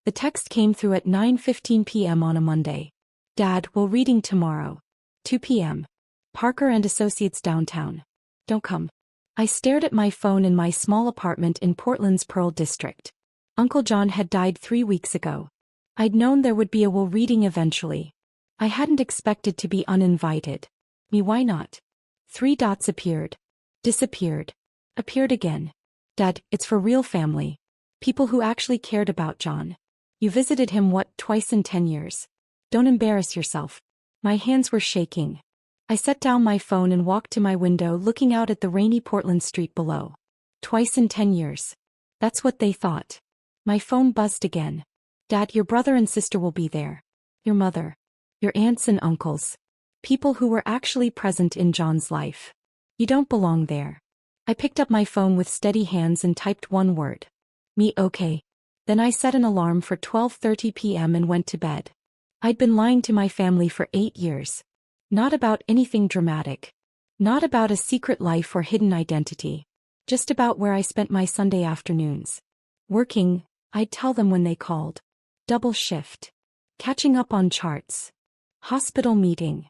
The text came through at 9:15 p.m. on a Monday. Dad, we're reading tomorrow. 2 p.m. Parker and Associates downtown. Don't come. I stared at my phone in my small apartment in Portland's Pearl District. Uncle John had died 3 weeks ago. I'd known there would be a will reading eventually. I hadn't expected to be uninvited. Why not? 3 dots appeared. Disappeared. Appeared again. Dad, it's for real family. People who actually cared about John. You visited him twice in 10 years. Don't embarrass yourself. My hands were shaking. I set down my phone and walked to my window looking out at the rainy Portland street below. Twice in 10 years. That's what they thought. My phone buzzed again. Dad, your brother and sister will be there. Your mother. Your aunts and uncles. People who were actually present in John's life. You don't belong there. I picked up my phone with steady hands and typed one word. Me okay. Then I set an alarm for 12:30 p.m. and went to bed. I'd been lying to my family for 8 years. Not about anything dramatic. Not about a secret life or hidden identity. Just about where I spent my Sunday afternoons. Working, I'd tell them when they called. Double shift. Catching up on charts. Hospital meeting.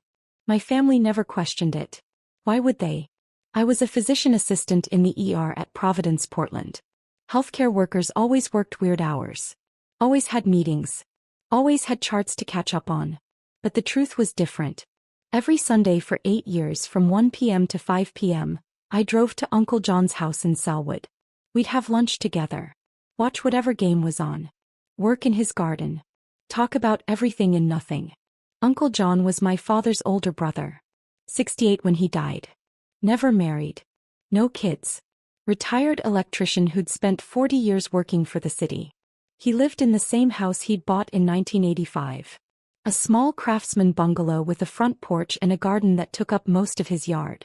My family never questioned it. Why would they? I was a physician assistant in the ER at Providence, Portland. Healthcare workers always worked weird hours. Always had meetings. Always had charts to catch up on. But the truth was different. Every Sunday for 8 years from 1 p.m. to 5 p.m., I drove to Uncle John's house in Selwood. We'd have lunch together. Watch whatever game was on. Work in his garden. Talk about everything and nothing. Uncle John was my father's older brother. 68 when he died. Never married. No kids. Retired electrician who'd spent 40 years working for the city. He lived in the same house he'd bought in 1985. A small craftsman bungalow with a front porch and a garden that took up most of his yard.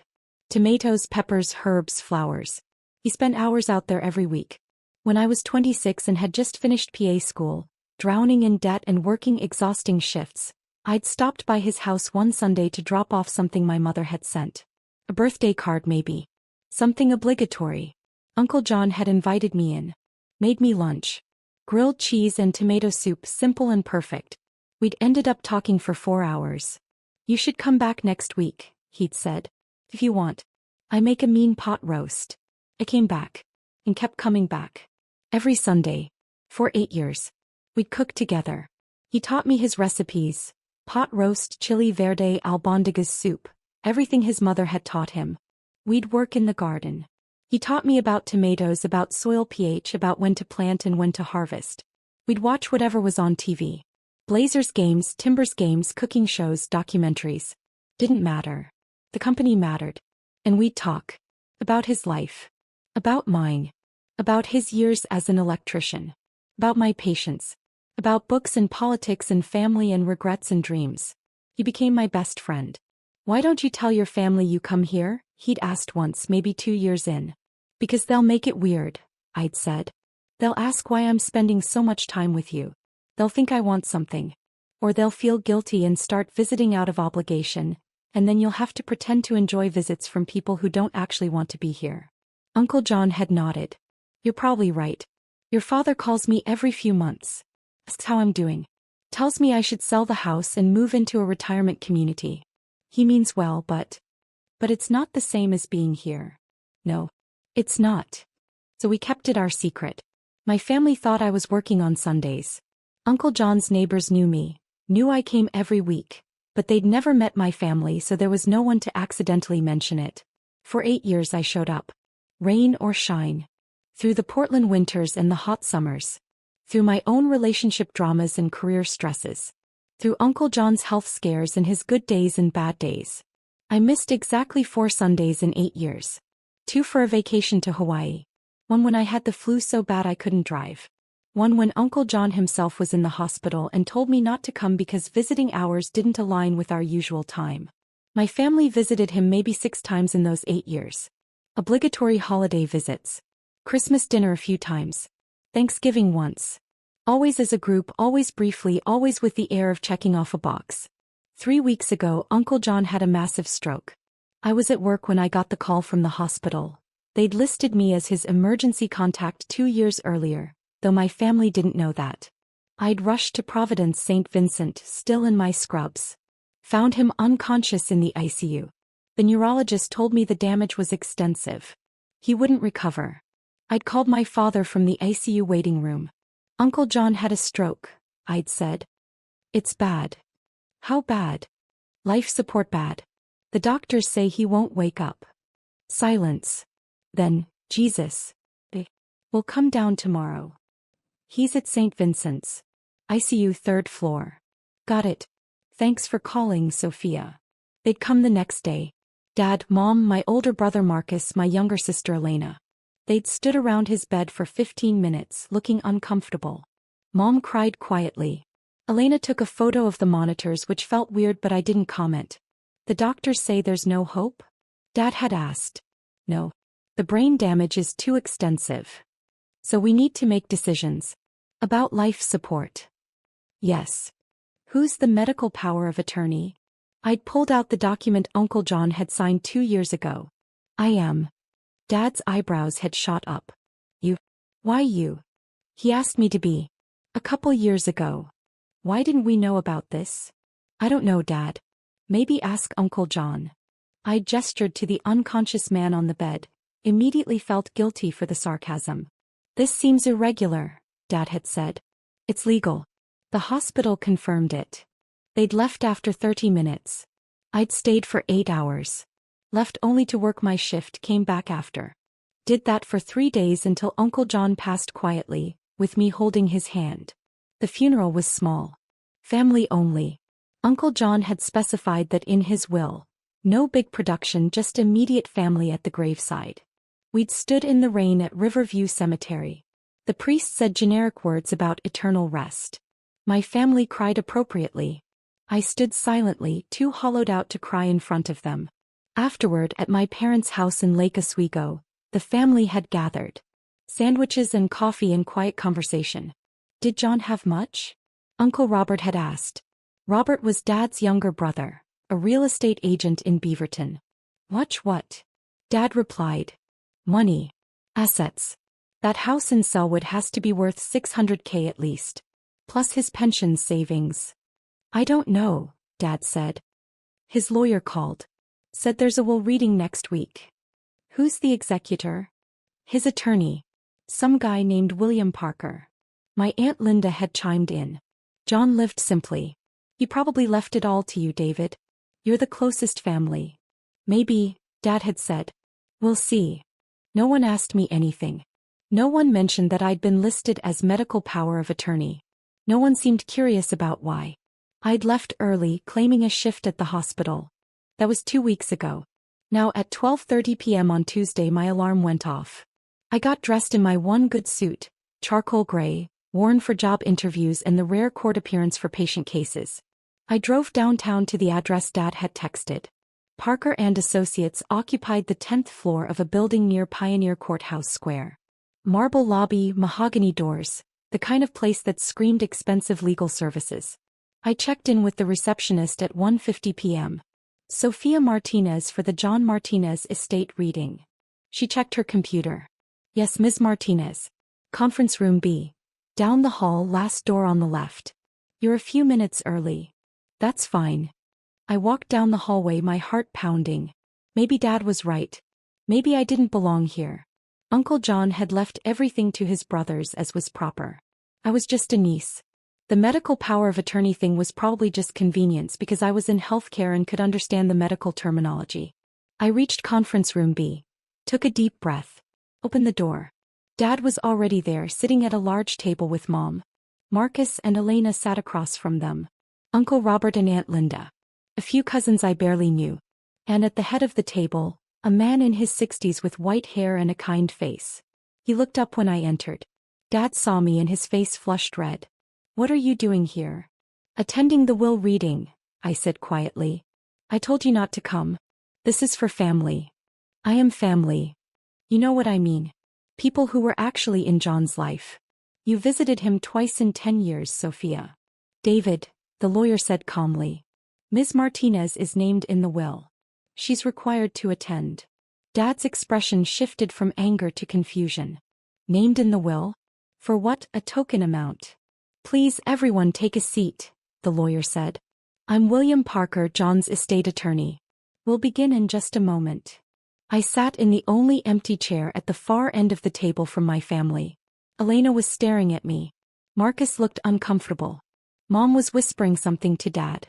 Tomatoes, peppers, herbs, flowers. He spent hours out there every week. When I was 26 and had just finished PA school, drowning in debt and working exhausting shifts, I'd stopped by his house one Sunday to drop off something my mother had sent. A birthday card maybe. Something obligatory. Uncle John had invited me in. Made me lunch. Grilled cheese and tomato soup, simple and perfect. We'd ended up talking for 4 hours. You should come back next week, he'd said. If you want. I make a mean pot roast. I came back. And kept coming back. Every Sunday. For 8 years. We'd cook together. He taught me his recipes. Pot roast, chili verde, albondigas soup. Everything his mother had taught him. We'd work in the garden. He taught me about tomatoes, about soil pH, about when to plant and when to harvest. We'd watch whatever was on TV. Blazers games, Timbers games, cooking shows, documentaries. Didn't matter. The company mattered. And we'd talk. About his life. About mine. About his years as an electrician. About my patients. About books and politics and family and regrets and dreams. He became my best friend. Why don't you tell your family you come here? He'd asked once, maybe 2 years in. Because they'll make it weird, I'd said. They'll ask why I'm spending so much time with you. They'll think I want something. Or they'll feel guilty and start visiting out of obligation, and then you'll have to pretend to enjoy visits from people who don't actually want to be here. Uncle John had nodded. You're probably right. Your father calls me every few months. Asks how I'm doing. Tells me I should sell the house and move into a retirement community. He means well, but it's not the same as being here. No, it's not. So we kept it our secret. My family thought I was working on Sundays. Uncle John's neighbors knew me, knew I came every week, but they'd never met my family, so there was no one to accidentally mention it. For 8 years I showed up. Rain or shine. Through the Portland winters and the hot summers. Through my own relationship dramas and career stresses. Through Uncle John's health scares and his good days and bad days. I missed exactly 4 Sundays in 8 years. 2 for a vacation to Hawaii. 1 when I had the flu so bad I couldn't drive. 1 when Uncle John himself was in the hospital and told me not to come because visiting hours didn't align with our usual time. My family visited him maybe 6 times in those 8 years. Obligatory holiday visits. Christmas dinner a few times. Thanksgiving once. Always as a group, always briefly, always with the air of checking off a box. 3 weeks ago, Uncle John had a massive stroke. I was at work when I got the call from the hospital. They'd listed me as his emergency contact 2 years earlier, though my family didn't know that. I'd rushed to Providence St. Vincent, still in my scrubs. Found him unconscious in the ICU. The neurologist told me the damage was extensive. He wouldn't recover. I'd called my father from the ICU waiting room. Uncle John had a stroke, I'd said. It's bad. How bad? Life support bad. The doctors say he won't wake up. Silence. Then, Jesus. We'll come down tomorrow. He's at St. Vincent's. ICU 3rd floor. Got it. Thanks for calling, Sophia. They'd come the next day. Dad, Mom, my older brother Marcus, my younger sister Elena. They'd stood around his bed for 15 minutes, looking uncomfortable. Mom cried quietly. Elena took a photo of the monitors, which felt weird, but I didn't comment. The doctors say there's no hope? Dad had asked. No. The brain damage is too extensive. So we need to make decisions. About life support. Yes. Who's the medical power of attorney? I'd pulled out the document Uncle John had signed 2 years ago. I am. Dad's eyebrows had shot up. You? Why you? He asked me to be. A couple years ago. Why didn't we know about this? I don't know, Dad. Maybe ask Uncle John. I gestured to the unconscious man on the bed, immediately felt guilty for the sarcasm. This seems irregular, Dad had said. It's legal. The hospital confirmed it. They'd left after 30 minutes. I'd stayed for 8 hours. Left only to work my shift, came back after. Did that for 3 days until Uncle John passed quietly, with me holding his hand. The funeral was small. Family only. Uncle John had specified that in his will. No big production, just immediate family at the graveside. We'd stood in the rain at Riverview Cemetery. The priest said generic words about eternal rest. My family cried appropriately. I stood silently, too hollowed out to cry in front of them. Afterward, at my parents' house in Lake Oswego, the family had gathered. Sandwiches and coffee and quiet conversation. Did John have much? Uncle Robert had asked. Robert was Dad's younger brother, a real estate agent in Beaverton. Watch what? Dad replied. Money. Assets. That house in Selwood has to be worth $600K at least. Plus his pension savings. I don't know, Dad said. His lawyer called. Said there's a will reading next week. Who's the executor? His attorney. Some guy named William Parker. My Aunt Linda had chimed in. John lived simply. He probably left it all to you, David. You're the closest family. Maybe, Dad had said. We'll see. No one asked me anything. No one mentioned that I'd been listed as medical power of attorney. No one seemed curious about why. I'd left early, claiming a shift at the hospital. That was 2 weeks ago. Now at 12:30 p.m. on Tuesday my alarm went off. I got dressed in my one good suit, charcoal gray, worn for job interviews and the rare court appearance for patient cases. I drove downtown to the address Dad had texted. Parker and Associates occupied the 10th floor of a building near Pioneer Courthouse Square. Marble lobby, mahogany doors, the kind of place that screamed expensive legal services. I checked in with the receptionist at 1:50 p.m. Sophia Martinez for the John Martinez estate reading. She checked her computer. Yes, Ms. Martinez. Conference room B. Down the hall, last door on the left. You're a few minutes early. That's fine. I walked down the hallway, my heart pounding. Maybe Dad was right. Maybe I didn't belong here. Uncle John had left everything to his brothers as was proper. I was just a niece. The medical power of attorney thing was probably just convenience because I was in healthcare and could understand the medical terminology. I reached conference room B. Took a deep breath. Opened the door. Dad was already there, sitting at a large table with Mom. Marcus and Elena sat across from them. Uncle Robert and Aunt Linda. A few cousins I barely knew. And at the head of the table, a man in his 60s with white hair and a kind face. He looked up when I entered. Dad saw me and his face flushed red. What are you doing here? Attending the will reading, I said quietly. I told you not to come. This is for family. I am family. You know what I mean. People who were actually in John's life. You visited him twice in 10 years, Sophia. David, the lawyer said calmly. Ms. Martinez is named in the will. She's required to attend. Dad's expression shifted from anger to confusion. Named in the will? For what? A token amount. Please everyone take a seat, the lawyer said. I'm William Parker, John's estate attorney. We'll begin in just a moment. I sat in the only empty chair at the far end of the table from my family. Elena was staring at me. Marcus looked uncomfortable. Mom was whispering something to Dad.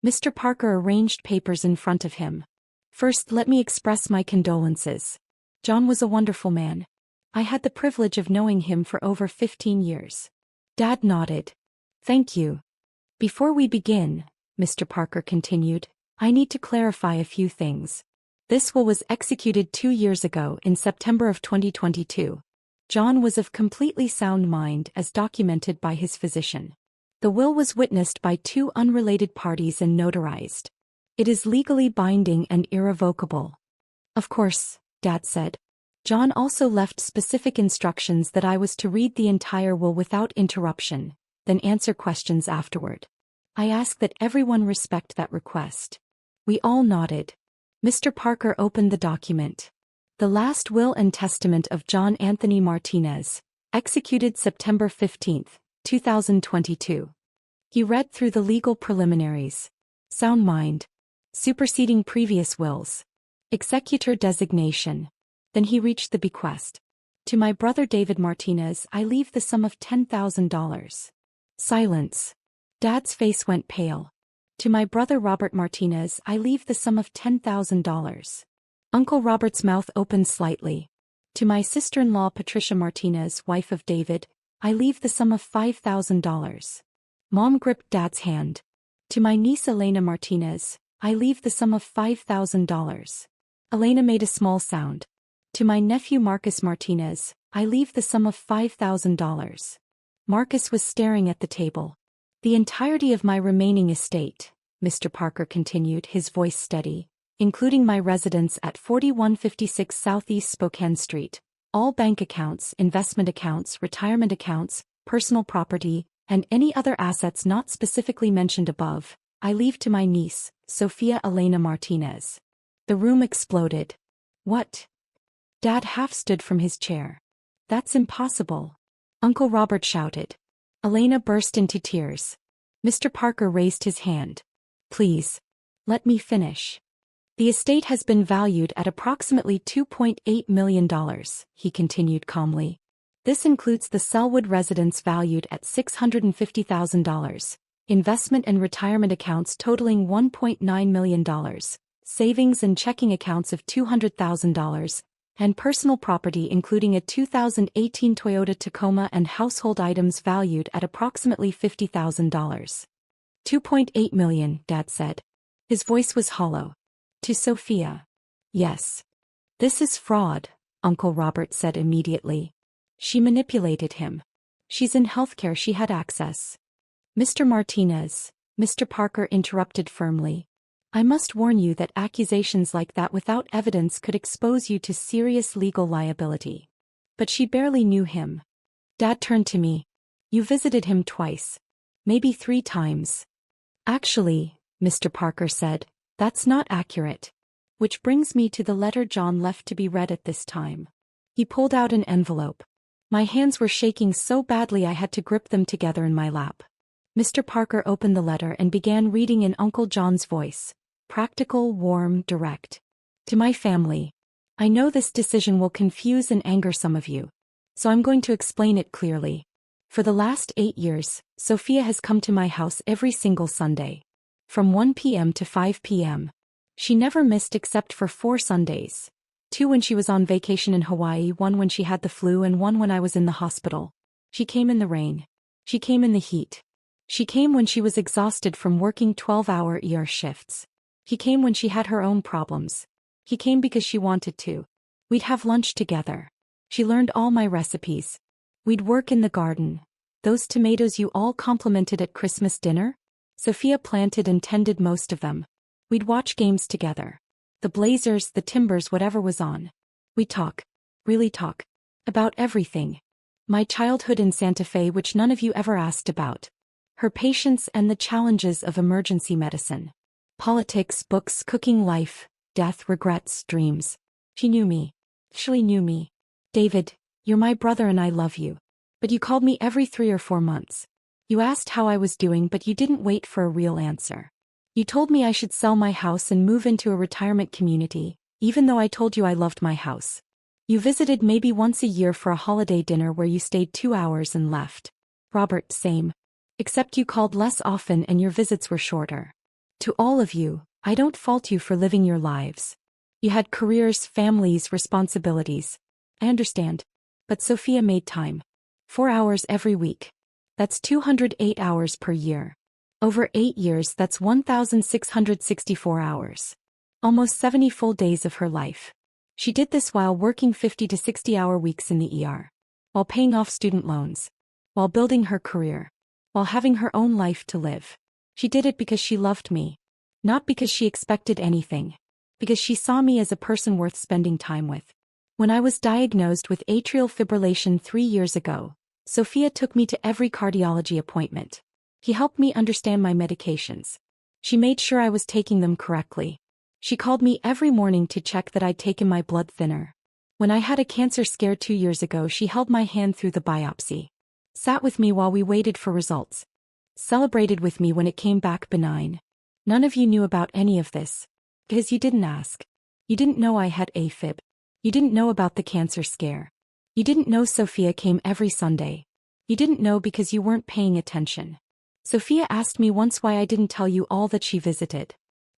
Mr. Parker arranged papers in front of him. First, let me express my condolences. John was a wonderful man. I had the privilege of knowing him for over 15 years. Dad nodded. Thank you. Before we begin, Mr. Parker continued, I need to clarify a few things. This will was executed 2 years ago in September of 2022. John was of completely sound mind as documented by his physician. The will was witnessed by 2 unrelated parties and notarized. It is legally binding and irrevocable. Of course, Dad said. John also left specific instructions that I was to read the entire will without interruption, then answer questions afterward. I ask that everyone respect that request. We all nodded. Mr. Parker opened the document. The last will and testament of John Anthony Martinez, executed September 15, 2022. He read through the legal preliminaries. Sound mind. Superseding previous wills. Executor designation. Then he reached the bequest. To my brother David Martinez I leave the sum of $10,000. Silence. Dad's face went pale. To my brother Robert Martinez I leave the sum of $10,000. Uncle Robert's mouth opened slightly. To my sister-in-law Patricia Martinez, wife of David, I leave the sum of $5,000. Mom gripped Dad's hand. To my niece Elena Martinez, I leave the sum of $5,000. Elena made a small sound. To my nephew Marcus Martinez, I leave the sum of $5,000. Marcus was staring at the table. The entirety of my remaining estate, Mr. Parker continued, his voice steady, including my residence at 4156 Southeast Spokane Street, all bank accounts, investment accounts, retirement accounts, personal property, and any other assets not specifically mentioned above, I leave to my niece, Sophia Elena Martinez. The room exploded. What? Dad half stood from his chair. That's impossible. Uncle Robert shouted. Elena burst into tears. Mr. Parker raised his hand. Please. Let me finish. The estate has been valued at approximately $2.8 million, he continued calmly. This includes the Selwood residence valued at $650,000, investment and retirement accounts totaling $1.9 million, savings and checking accounts of $200,000, and personal property including a 2018 Toyota Tacoma and household items valued at approximately $50,000. $2.8 million, Dad said. His voice was hollow. To Sophia. Yes. This is fraud, Uncle Robert said immediately. She manipulated him. She's in healthcare, she had access. Mr. Martinez, Mr. Parker interrupted firmly. I must warn you that accusations like that without evidence could expose you to serious legal liability. But she barely knew him. Dad turned to me. You visited him twice. Maybe 3 times. Actually, Mr. Parker said, that's not accurate. Which brings me to the letter John left to be read at this time. He pulled out an envelope. My hands were shaking so badly I had to grip them together in my lap. Mr. Parker opened the letter and began reading in Uncle John's voice. Practical, warm, direct. To my family. I know this decision will confuse and anger some of you. So I'm going to explain it clearly. For the last 8 years, Sophia has come to my house every single Sunday. From 1 p.m. to 5 p.m. She never missed except for 4 Sundays. 2 when she was on vacation in Hawaii, 1 when she had the flu, and 1 when I was in the hospital. She came in the rain. She came in the heat. She came when she was exhausted from working 12-hour ER shifts. He came when she had her own problems. He came because she wanted to. We'd have lunch together. She learned all my recipes. We'd work in the garden. Those tomatoes you all complimented at Christmas dinner? Sophia planted and tended most of them. We'd watch games together. The Blazers, the Timbers, whatever was on. We'd talk. Really talk. About everything. My childhood in Santa Fe, which none of you ever asked about. Her patients and the challenges of emergency medicine. Politics, books, cooking, life, death, regrets, dreams. She knew me. She knew me. David, you're my brother and I love you. But you called me every 3 or 4 months. You asked how I was doing, but you didn't wait for a real answer. You told me I should sell my house and move into a retirement community, even though I told you I loved my house. You visited maybe once a year for a holiday dinner where you stayed 2 hours and left. Robert, same. Except you called less often and your visits were shorter. To all of you, I don't fault you for living your lives. You had careers, families, responsibilities. I understand. But Sophia made time. 4 hours every week. That's 208 hours per year. Over 8 years, that's 1,664 hours. Almost 70 full days of her life. She did this while working 50 to 60-hour weeks in the ER. While paying off student loans. While building her career. While having her own life to live. She did it because she loved me. Not because she expected anything. Because she saw me as a person worth spending time with. When I was diagnosed with atrial fibrillation 3 years ago, Sophia took me to every cardiology appointment. He helped me understand my medications. She made sure I was taking them correctly. She called me every morning to check that I'd taken my blood thinner. When I had a cancer scare 2 years ago, she held my hand through the biopsy. Sat with me while we waited for results. Celebrated with me when it came back benign. None of you knew about any of this. Because you didn't ask. You didn't know I had AFib. You didn't know about the cancer scare. You didn't know Sophia came every Sunday. You didn't know because you weren't paying attention. Sophia asked me once why I didn't tell you all that she visited.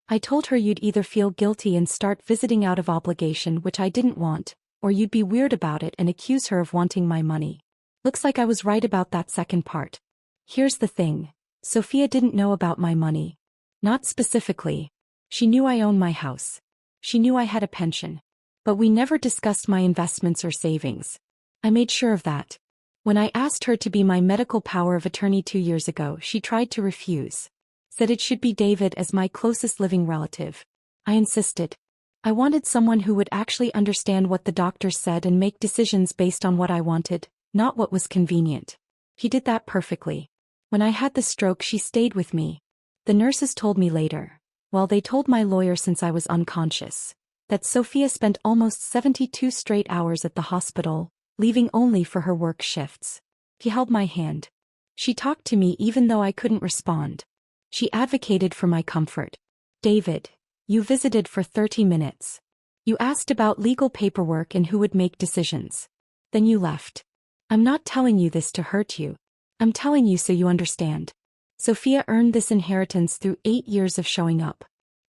I told her you'd either feel guilty and start visiting out of obligation, which I didn't want, or you'd be weird about it and accuse her of wanting my money. Looks like I was right about that second part. Here's the thing. Sophia didn't know about my money. Not specifically. She knew I owned my house. She knew I had a pension. But we never discussed my investments or savings. I made sure of that. When I asked her to be my medical power of attorney 2 years ago, she tried to refuse. Said it should be David as my closest living relative. I insisted. I wanted someone who would actually understand what the doctors said and make decisions based on what I wanted, not what was convenient. He did that perfectly. When I had the stroke, she stayed with me. The nurses told me later, well, they told my lawyer since I was unconscious, that Sophia spent almost 72 straight hours at the hospital, leaving only for her work shifts. He held my hand. She talked to me even though I couldn't respond. She advocated for my comfort. David, you visited for 30 minutes. You asked about legal paperwork and who would make decisions. Then you left. I'm not telling you this to hurt you. I'm telling you so you understand. Sophia earned this inheritance through 8 years of showing up.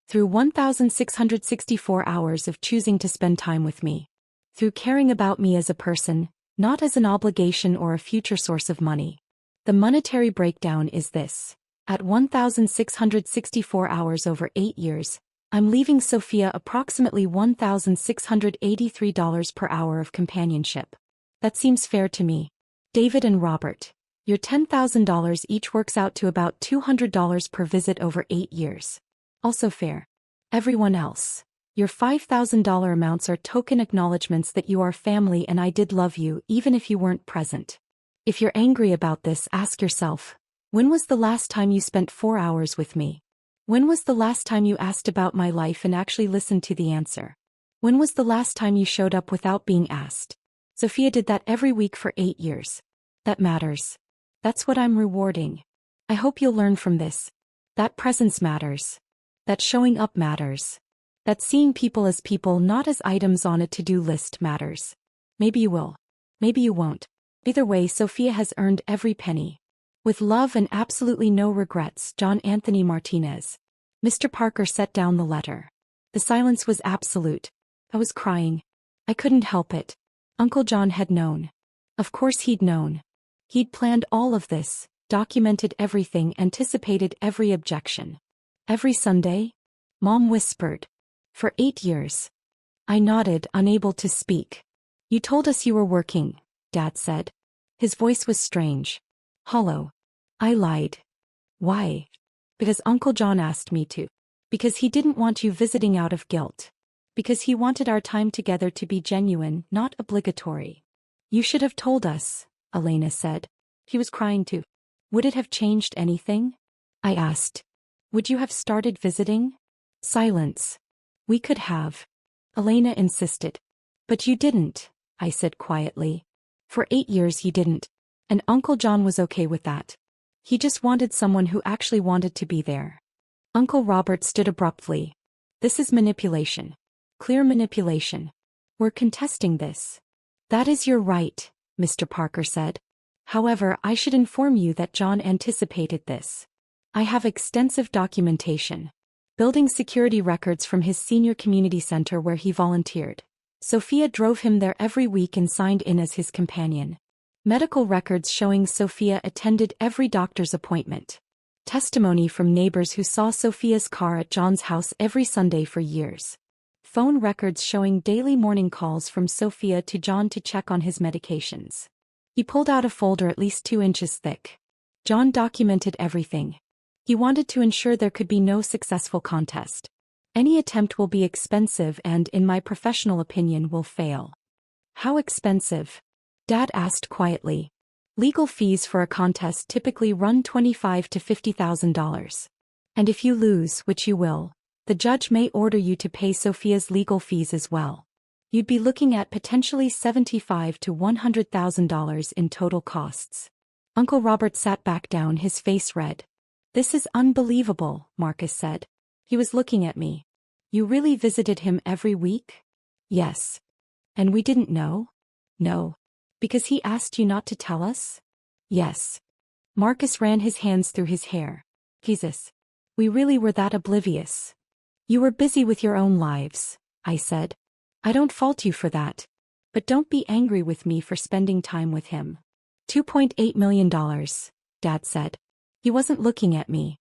Through 1,664 hours of choosing to spend time with me. Through caring about me as a person, not as an obligation or a future source of money. The monetary breakdown is this. At 1,664 hours over 8 years, I'm leaving Sophia approximately $1,683 per hour of companionship. That seems fair to me. David and Robert, your $10,000 each works out to about $200 per visit over 8 years. Also fair. Everyone else, your $5,000 amounts are token acknowledgments that you are family and I did love you even if you weren't present. If you're angry about this, ask yourself, when was the last time you spent 4 hours with me? When was the last time you asked about my life and actually listened to the answer? When was the last time you showed up without being asked? Sophia did that every week for 8 years. That matters. That's what I'm rewarding. I hope you'll learn from this. That presence matters. That showing up matters. That seeing people as people, not as items on a to-do list, matters. Maybe you will. Maybe you won't. Either way, Sophia has earned every penny. With love and absolutely no regrets, John Anthony Martinez. Mr. Parker set down the letter. The silence was absolute. I was crying. I couldn't help it. Uncle John had known. Of course he'd known. He'd planned all of this, documented everything, anticipated every objection. Every Sunday? Mom whispered. For 8 years. I nodded, unable to speak. You told us you were working, Dad said. His voice was strange. Hollow. I lied. Why? Because Uncle John asked me to. Because he didn't want you visiting out of guilt. Because he wanted our time together to be genuine, not obligatory. You should have told us, Elena said. He was crying too. Would it have changed anything? I asked. Would you have started visiting? Silence. We could have. Elena insisted. But you didn't, I said quietly. For 8 years you didn't. And Uncle John was okay with that. He just wanted someone who actually wanted to be there. Uncle Robert stood abruptly. This is manipulation. Clear manipulation. We're contesting this. That is your right, Mr. Parker said. However, I should inform you that John anticipated this. I have extensive documentation. Building security records from his senior community center where he volunteered. Sophia drove him there every week and signed in as his companion. Medical records showing Sophia attended every doctor's appointment. Testimony from neighbors who saw Sophia's car at John's house every Sunday for years. Phone records showing daily morning calls from Sophia to John to check on his medications. He pulled out a folder at least 2 inches thick. John documented everything. He wanted to ensure there could be no successful contest. Any attempt will be expensive and, in my professional opinion, will fail. How expensive? Dad asked quietly. Legal fees for a contest typically run $25,000 to $50,000. And if you lose, which you will, the judge may order you to pay Sophia's legal fees as well. You'd be looking at potentially $75,000 to $100,000 in total costs. Uncle Robert sat back down, his face red. This is unbelievable, Marcus said. He was looking at me. You really visited him every week? Yes. And we didn't know? No. Because he asked you not to tell us? Yes. Marcus ran his hands through his hair. Jesus. We really were that oblivious. You were busy with your own lives, I said. I don't fault you for that. But don't be angry with me for spending time with him. $2.8 million, Dad said. He wasn't looking at me.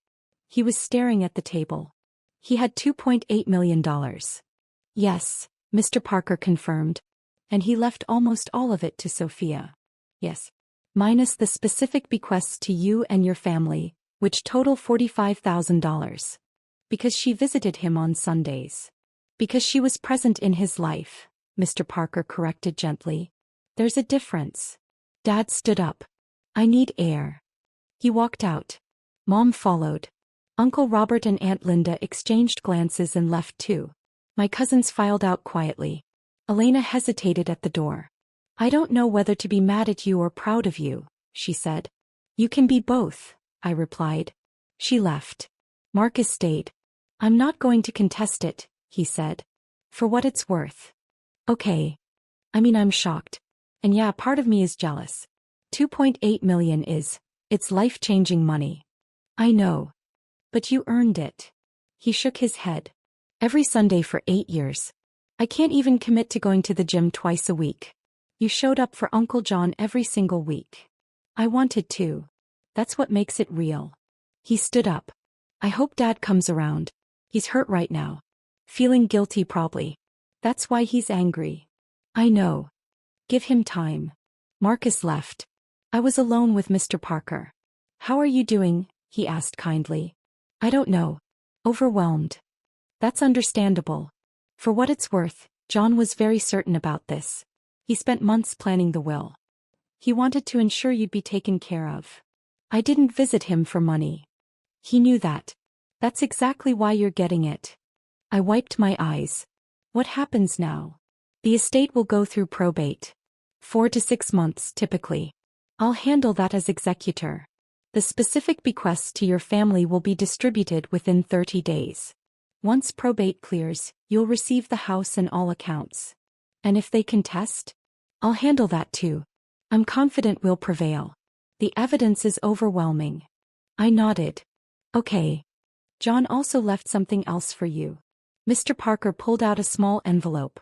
He was staring at the table. He had $2.8 million. Yes, Mr. Parker confirmed. And he left almost all of it to Sophia. Yes. Minus the specific bequests to you and your family, which total $45,000. Because she visited him on Sundays. Because she was present in his life, Mr. Parker corrected gently. There's a difference. Dad stood up. I need air. He walked out. Mom followed. Uncle Robert and Aunt Linda exchanged glances and left too. My cousins filed out quietly. Elena hesitated at the door. I don't know whether to be mad at you or proud of you, she said. You can be both, I replied. She left. Marcus stayed. I'm not going to contest it, he said. For what it's worth. Okay. I'm shocked. And yeah, part of me is jealous. $2.8 million it's life-changing money. I know. But you earned it. He shook his head. Every Sunday for 8 years. I can't even commit to going to the gym twice a week. You showed up for Uncle John every single week. I wanted to. That's what makes it real. He stood up. I hope Dad comes around. He's hurt right now. Feeling guilty probably. That's why he's angry. I know. Give him time. Marcus left. I was alone with Mr. Parker. How are you doing? He asked kindly. I don't know. Overwhelmed. That's understandable. For what it's worth, John was very certain about this. He spent months planning the will. He wanted to ensure you'd be taken care of. I didn't visit him for money. He knew that. That's exactly why you're getting it. I wiped my eyes. What happens now? The estate will go through probate. 4 to 6 months, typically. I'll handle that as executor. The specific bequests to your family will be distributed within 30 days. Once probate clears, you'll receive the house and all accounts. And if they contest? I'll handle that too. I'm confident we'll prevail. The evidence is overwhelming. I nodded. Okay. John also left something else for you. Mr. Parker pulled out a small envelope.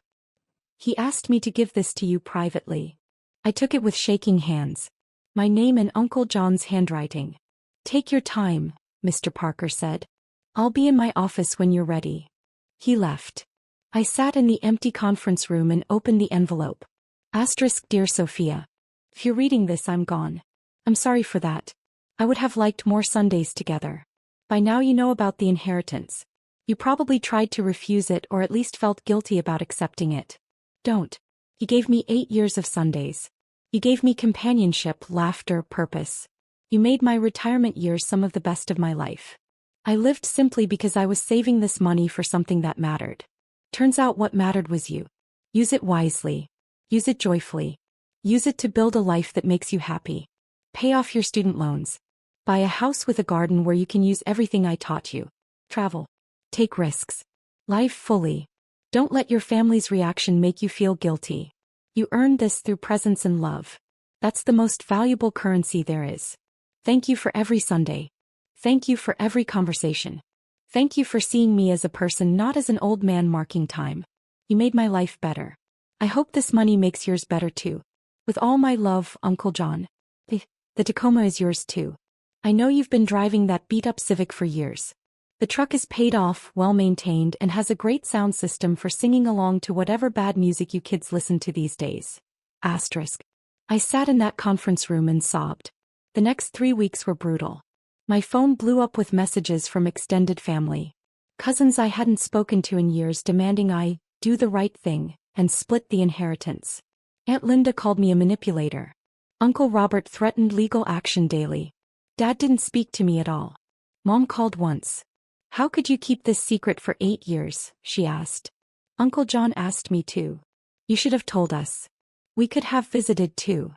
He asked me to give this to you privately. I took it with shaking hands. My name in Uncle John's handwriting. Take your time, Mr. Parker said. I'll be in my office when you're ready. He left. I sat in the empty conference room and opened the envelope. Dear Sophia. If you're reading this, I'm gone. I'm sorry for that. I would have liked more Sundays together. By now you know about the inheritance. You probably tried to refuse it or at least felt guilty about accepting it. Don't. You gave me 8 years of Sundays. You gave me companionship, laughter, purpose. You made my retirement years some of the best of my life. I lived simply because I was saving this money for something that mattered. Turns out what mattered was you. Use it wisely. Use it joyfully. Use it to build a life that makes you happy. Pay off your student loans. Buy a house with a garden where you can use everything I taught you. Travel. Take risks. Live fully. Don't let your family's reaction make you feel guilty. You earned this through presence and love. That's the most valuable currency there is. Thank you for every Sunday. Thank you for every conversation. Thank you for seeing me as a person, not as an old man marking time. You made my life better. I hope this money makes yours better too. With all my love, Uncle John. The Tacoma is yours too. I know you've been driving that beat-up Civic for years. The truck is paid off, well-maintained, and has a great sound system for singing along to whatever bad music you kids listen to these days. Asterisk. I sat in that conference room and sobbed. The next 3 weeks were brutal. My phone blew up with messages from extended family. Cousins I hadn't spoken to in years demanding I do the right thing and split the inheritance. Aunt Linda called me a manipulator. Uncle Robert threatened legal action daily. Dad didn't speak to me at all. Mom called once. How could you keep this secret for 8 years? She asked. Uncle John asked me too. You should have told us. We could have visited too.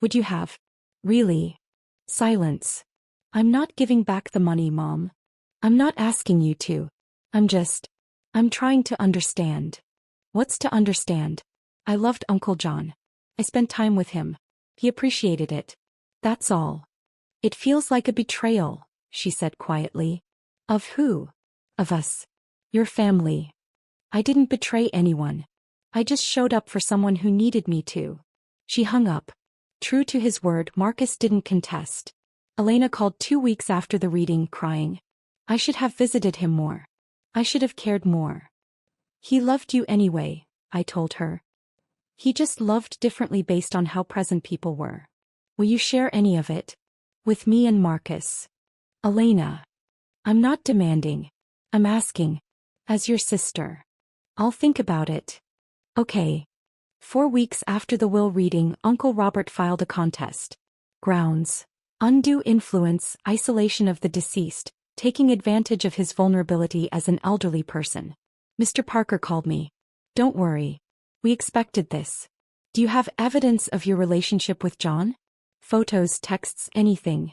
Would you have? Really? Silence. I'm not giving back the money, Mom. I'm not asking you to. I'm trying to understand. What's to understand? I loved Uncle John. I spent time with him. He appreciated it. That's all. It feels like a betrayal, she said quietly. Of who? Of us. Your family. I didn't betray anyone. I just showed up for someone who needed me to. She hung up. True to his word, Marcus didn't contest. Elena called 2 weeks after the reading, crying. I should have visited him more. I should have cared more. He loved you anyway, I told her. He just loved differently based on how present people were. Will you share any of it? With me and Marcus. Elena. I'm not demanding. I'm asking. As your sister. I'll think about it. Okay. 4 weeks after the will reading, Uncle Robert filed a contest. Grounds. Undue influence, isolation of the deceased, taking advantage of his vulnerability as an elderly person. Mr. Parker called me. Don't worry. We expected this. Do you have evidence of your relationship with John? Photos, texts, anything.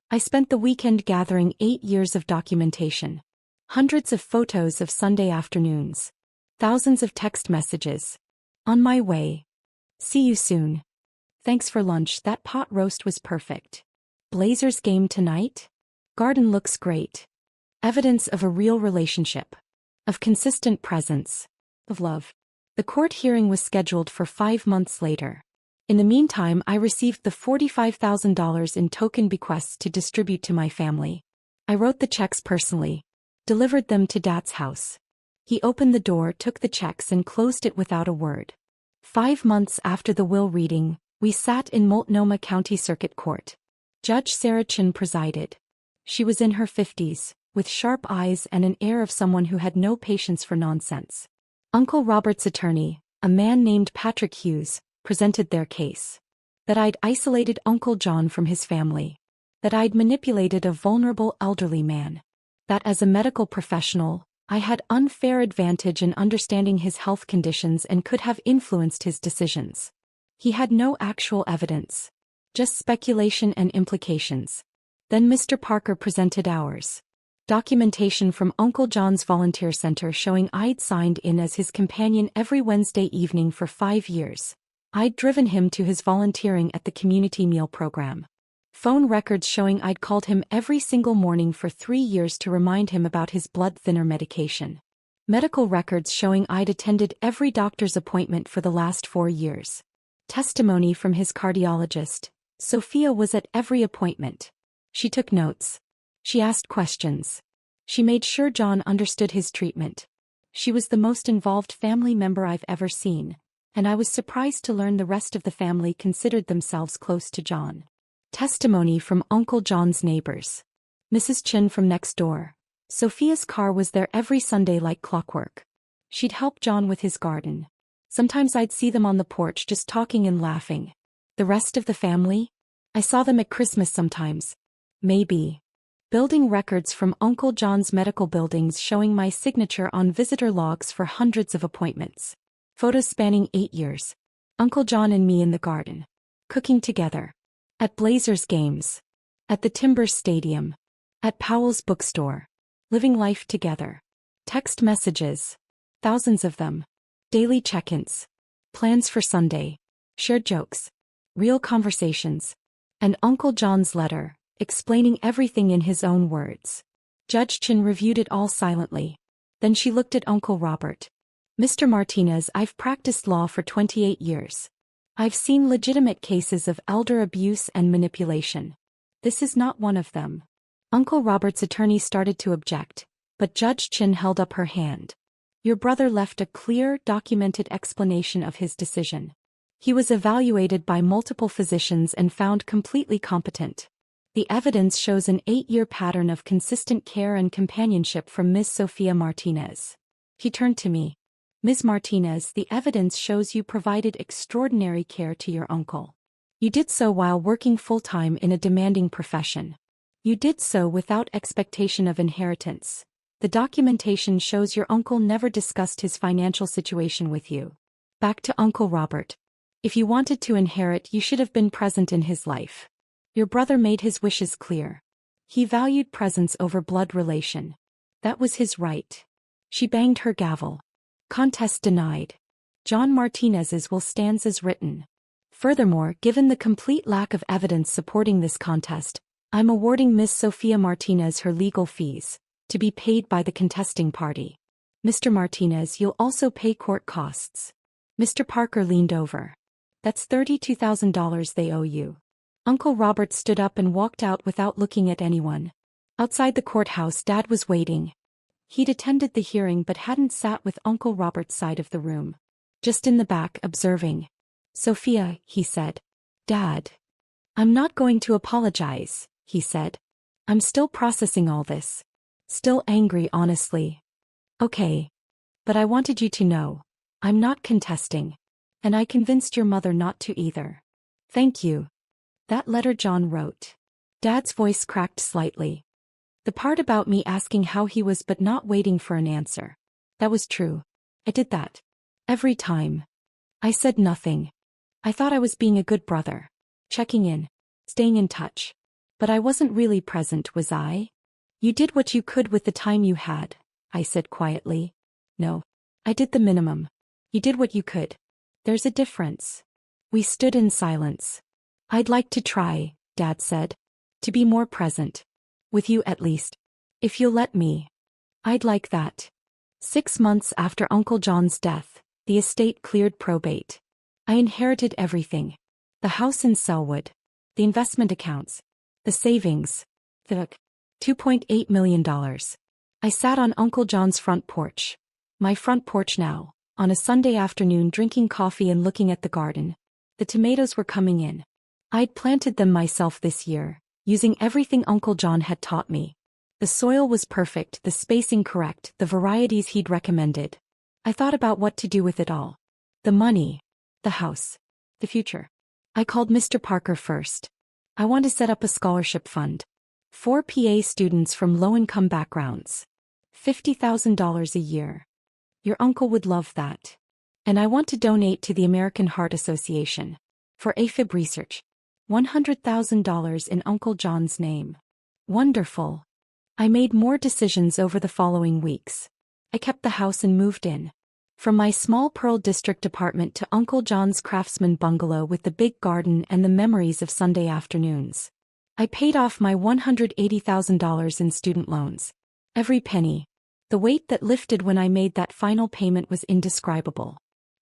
I spent the weekend gathering 8 years of documentation. Hundreds of photos of Sunday afternoons. Thousands of text messages. On my way. See you soon. Thanks for lunch, that pot roast was perfect. Blazers game tonight? Garden looks great. Evidence of a real relationship. Of consistent presence. Of love. The court hearing was scheduled for 5 months later. In the meantime, I received the $45,000 in token bequests to distribute to my family. I wrote the checks personally. Delivered them to Dad's house. He opened the door, took the checks and closed it without a word. 5 months after the will reading, we sat in Multnomah County Circuit Court. Judge Sarah Chin presided. She was in her 50s, with sharp eyes and an air of someone who had no patience for nonsense. Uncle Robert's attorney, a man named Patrick Hughes, presented their case. That I'd isolated Uncle John from his family. That I'd manipulated a vulnerable elderly man. That as a medical professional, I had unfair advantage in understanding his health conditions and could have influenced his decisions. He had no actual evidence. Just speculation and implications. Then Mr. Parker presented ours. Documentation from Uncle John's volunteer center showing I'd signed in as his companion every Wednesday evening for 5 years. I'd driven him to his volunteering at the community meal program. Phone records showing I'd called him every single morning for 3 years to remind him about his blood thinner medication. Medical records showing I'd attended every doctor's appointment for the last 4 years. Testimony from his cardiologist. Sophia was at every appointment. She took notes. She asked questions. She made sure John understood his treatment. She was the most involved family member I've ever seen, and I was surprised to learn the rest of the family considered themselves close to John. Testimony from Uncle John's neighbors. Mrs. Chin from next door. Sophia's car was there every Sunday like clockwork. She'd help John with his garden. Sometimes I'd see them on the porch just talking and laughing. The rest of the family? I saw them at Christmas sometimes. Maybe. Building records from Uncle John's medical buildings showing my signature on visitor logs for hundreds of appointments. Photos spanning 8 years. Uncle John and me in the garden. Cooking together. At Blazers games. At the Timbers Stadium. At Powell's bookstore. Living life together. Text messages. Thousands of them. Daily check-ins. Plans for Sunday. Shared jokes. Real conversations. And Uncle John's letter, explaining everything in his own words. Judge Chin reviewed it all silently. Then she looked at Uncle Robert. Mr. Martinez, I've practiced law for 28 years. I've seen legitimate cases of elder abuse and manipulation. This is not one of them. Uncle Robert's attorney started to object, but Judge Chin held up her hand. Your brother left a clear, documented explanation of his decision. He was evaluated by multiple physicians and found completely competent. The evidence shows an 8-year pattern of consistent care and companionship from Ms. Sophia Martinez. He turned to me. Ms. Martinez, the evidence shows you provided extraordinary care to your uncle. You did so while working full-time in a demanding profession. You did so without expectation of inheritance. The documentation shows your uncle never discussed his financial situation with you. Back to Uncle Robert. If you wanted to inherit, you should have been present in his life. Your brother made his wishes clear. He valued presence over blood relation. That was his right. She banged her gavel. Contest denied. John Martinez's will stands as written. Furthermore, given the complete lack of evidence supporting this contest, I'm awarding Ms. Sophia Martinez her legal fees, to be paid by the contesting party. Mr. Martinez, you'll also pay court costs. Mr. Parker leaned over. That's $32,000 they owe you. Uncle Robert stood up and walked out without looking at anyone. Outside the courthouse, Dad was waiting. He'd attended the hearing but hadn't sat with Uncle Robert's side of the room. Just in the back, observing. Sophia, he said. Dad. I'm not going to apologize, he said. I'm still processing all this. Still angry, honestly. Okay. But I wanted you to know. I'm not contesting. And I convinced your mother not to either. Thank you. That letter John wrote. Dad's voice cracked slightly. The part about me asking how he was but not waiting for an answer. That was true. I did that. Every time. I said nothing. I thought I was being a good brother. Checking in. Staying in touch. But I wasn't really present, was I? You did what you could with the time you had, I said quietly. No. I did the minimum. You did what you could. There's a difference. We stood in silence. I'd like to try, Dad said. To be more present. With you at least. If you'll let me. I'd like that. 6 months after Uncle John's death, the estate cleared probate. I inherited everything. The house in Selwood. The investment accounts. The savings. The $2.8 million. I sat on Uncle John's front porch. My front porch now, on a Sunday afternoon drinking coffee and looking at the garden. The tomatoes were coming in. I'd planted them myself this year, using everything Uncle John had taught me. The soil was perfect, the spacing correct, the varieties he'd recommended. I thought about what to do with it all. The money. The house. The future. I called Mr. Parker first. I want to set up a scholarship fund. 4 PA students from low-income backgrounds. $50,000 a year. Your uncle would love that. And I want to donate to the American Heart Association. For AFib research. $100,000 in Uncle John's name. Wonderful. I made more decisions over the following weeks. I kept the house and moved in. From my small Pearl District apartment to Uncle John's craftsman bungalow with the big garden and the memories of Sunday afternoons. I paid off my $180,000 in student loans. Every penny. The weight that lifted when I made that final payment was indescribable.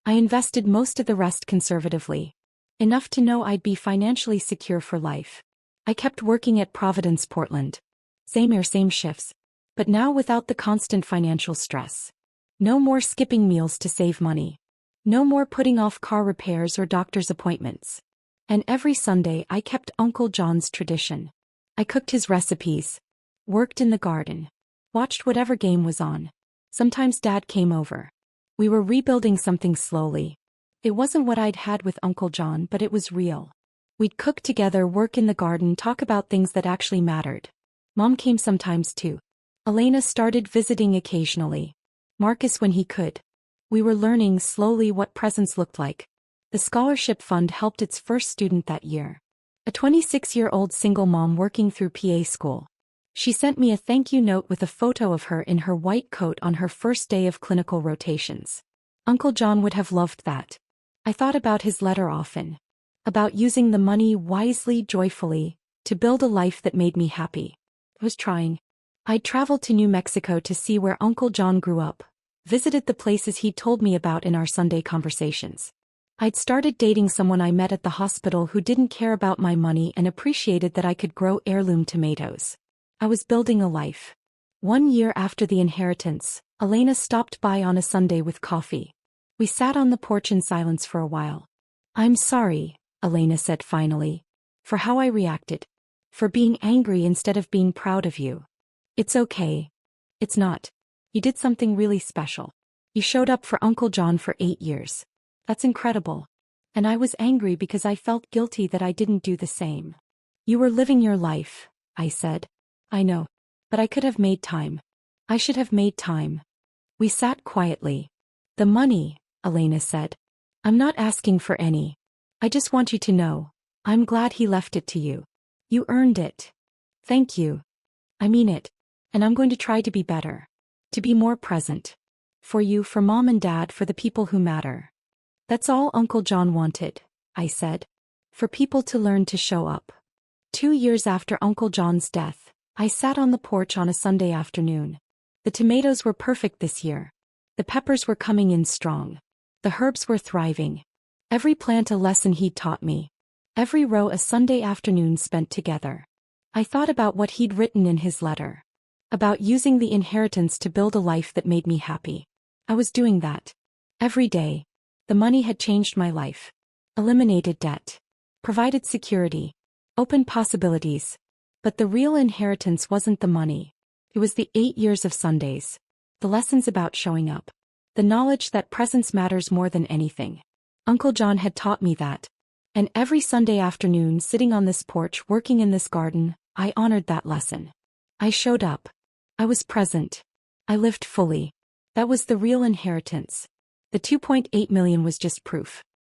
I invested most of the rest conservatively. Enough to know I'd be financially secure for life. I kept working at Providence, Portland. Same shifts. But now without the constant financial stress. No more skipping meals to save money. No more putting off car repairs or doctor's appointments. And every Sunday I kept Uncle John's tradition. I cooked his recipes. Worked in the garden. Watched whatever game was on. Sometimes Dad came over. We were rebuilding something slowly. It wasn't what I'd had with Uncle John, but it was real. We'd cook together, work in the garden, talk about things that actually mattered. Mom came sometimes too. Elena started visiting occasionally. Marcus when he could. We were learning slowly what presents looked like. The scholarship fund helped its first student that year. a 26-year-old single mom working through PA school. She sent me a thank you note with a photo of her in her white coat on her first day of clinical rotations. Uncle John would have loved that. I thought about his letter often. About using the money wisely, joyfully, to build a life that made me happy. I was trying. I'd traveled to New Mexico to see where Uncle John grew up, visited the places he'd told me about in our Sunday conversations. I'd started dating someone I met at the hospital who didn't care about my money and appreciated that I could grow heirloom tomatoes. I was building a life. 1 year after the inheritance, Elena stopped by on a Sunday with coffee. We sat on the porch in silence for a while. "I'm sorry," Elena said finally, "for how I reacted. For being angry instead of being proud of you. It's okay. It's not. You did something really special. You showed up for Uncle John for 8 years. That's incredible. And I was angry because I felt guilty that I didn't do the same." "You were living your life," I said. "I know. But I could have made time. I should have made time." We sat quietly. "The money," Elena said. "I'm not asking for any. I just want you to know. I'm glad he left it to you. You earned it." "Thank you. I mean it. And I'm going to try to be better. To be more present. For you, for Mom and Dad, for the people who matter." "That's all Uncle John wanted," I said. "For people to learn to show up." 2 years after Uncle John's death, I sat on the porch on a Sunday afternoon. The tomatoes were perfect this year. The peppers were coming in strong. The herbs were thriving. Every plant a lesson he'd taught me. Every row a Sunday afternoon spent together. I thought about what he'd written in his letter. About using the inheritance to build a life that made me happy. I was doing that. Every day. The money had changed my life. Eliminated debt. Provided security. Opened possibilities. But the real inheritance wasn't the money. It was the 8 years of Sundays. The lessons about showing up. The knowledge that presence matters more than anything. Uncle John had taught me that. And every Sunday afternoon, sitting on this porch, working in this garden, I honored that lesson. I showed up. I was present. I lived fully. That was the real inheritance. The 2.8 million was just proof.